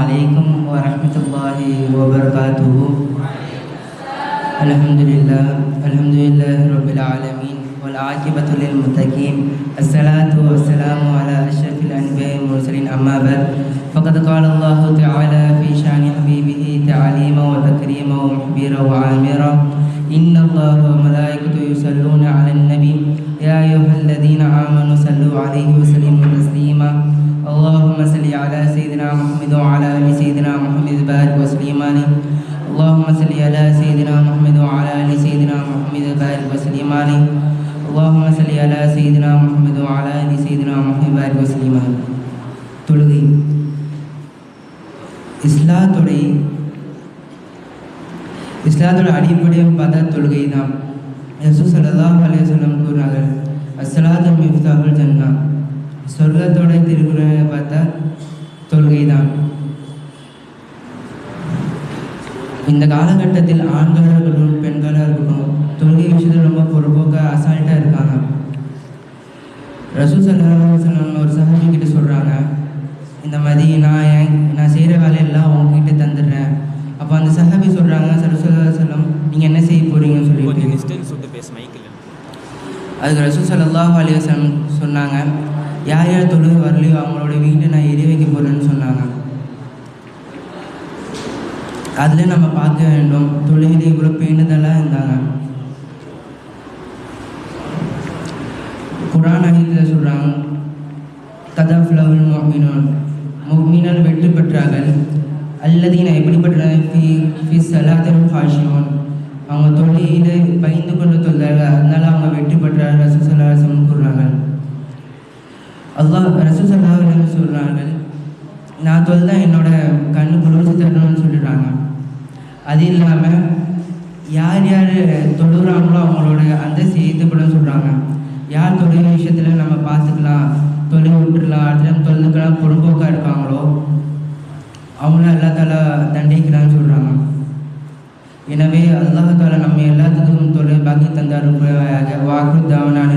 عليكم ورحمة الله وبركاته. الحمد لله رب العالمين والعاقبة للمتقين. الصلاة والسلام على أشرف الأنبياء والمرسلين. أما بعد، فقد قال الله تعالى في شأن حبيبه تعليما وتكريما ومخبرا وعامرا: إن الله وملائكته يصلون على النبي يا أيها الذين آمنوا صلوا عليه وسلموا تسليما. اللهم صل على سيدنا محمد وعلى آل سيدنا محمد بارك وسلم عليه. اللهم صل على سيدنا محمد وعلى آل سيدنا محمد بارك وسلم عليه. اللهم صل على سيدنا محمد وعلى آل سيدنا محمد بارك وسلم عليه. தொழுகை இஸ்லாத்தோட அடிப்படையும் பார்த்தா தொழுகை தான். ரசூல் ஸல்லல்லாஹு அலைஹி வஸல்லம் கூறினார்கள், அஸ்ஸலாத்து மிஃப்தாஹுல் ஜன்னா. சொர்க்கத்தோட திருக்குறளை பார்த்தா தொழுகை தான். இந்த காலகட்டத்தில் ஆண்களாக இருக்கட்டும் பெண்களாக இருக்கட்டும் தொழுகை விஷயத்தில் ரொம்ப பொறுப்போக்காக அசால்ட்டாக இருக்காங்க. ரசூல் ஸல்லல்லாஹு அலைஹி வஸல்லம் ஒரு சஹாபி கிட்ட சொல்கிறாங்க, இந்த மாதிரி நான் செய்கிற வேலையெல்லாம் உங்ககிட்ட தந்துடுறேன். அப்போ அந்த சஹாபி சொல்கிறாங்க, ஸல்லல்லாஹு அலைஹி வஸல்லம் நீங்கள் என்ன செய்ய போகிறீங்கன்னு சொல்லிட்டு. அதுக்கு ரசூல் ஸல்லல்லாஹு அலைஹி வஸல்லம் சொன்னாங்க, யார் யார் தொழுகை வரலையோ அவங்களோட வீட்டை நான் எரிய வைக்க போகிறேன்னு சொன்னாங்க. அதில் நம்ம பார்க்க வேண்டும், தொழுகையிலே இவ்வளோ பேணுதலாக இருந்தாங்க. குர்ஆன் ஆயத்தில் சொல்கிறாங்க, கதஃப்லஹுல் முஃமினூன் வெற்றி பெற்றார்கள். அல்லதீன எப்படிப்பட்ட ஃபி ஸலாத்திஹிம் ஹாஷிஊன், அவங்க தொழுகையில் பயந்து கொண்டு தொழுதார்கள், அதனால அவங்க வெற்றி பெற்றார்கள். ரசூல் ஸல்லல்லாஹு அலைஹி வஸல்லம் கூறுறாங்க. ரசூல் ஸல்லல்லாஹு அலைஹி வஸல்லம் சொல்கிறார்கள், நான் தொழுதா என்னோட கண்ணு குளிர்ச்சி தரணும்னு சொல்லிடுறாங்க. அது இல்லாமல் யார் யார் தொழுகிறாங்களோ அவங்களோட அந்த செய்யப்படும் சொல்கிறாங்க. யார் தொழுகை விஷயத்தில் நம்ம பார்த்துக்கலாம், தொழுகை விட்டுடலாம், அடுத்த தொழுதுக்கெல்லாம் பொறுப்போக்காக இருக்காங்களோ அவங்கள அல்லா தாலா தண்டிக்கிறான்னு சொல்கிறாங்க. எனவே அல்லாஹ் தாலா நம்ம எல்லாத்துக்கும் தொழுகை பாக்கி தந்தார். வாக்கு தாவனான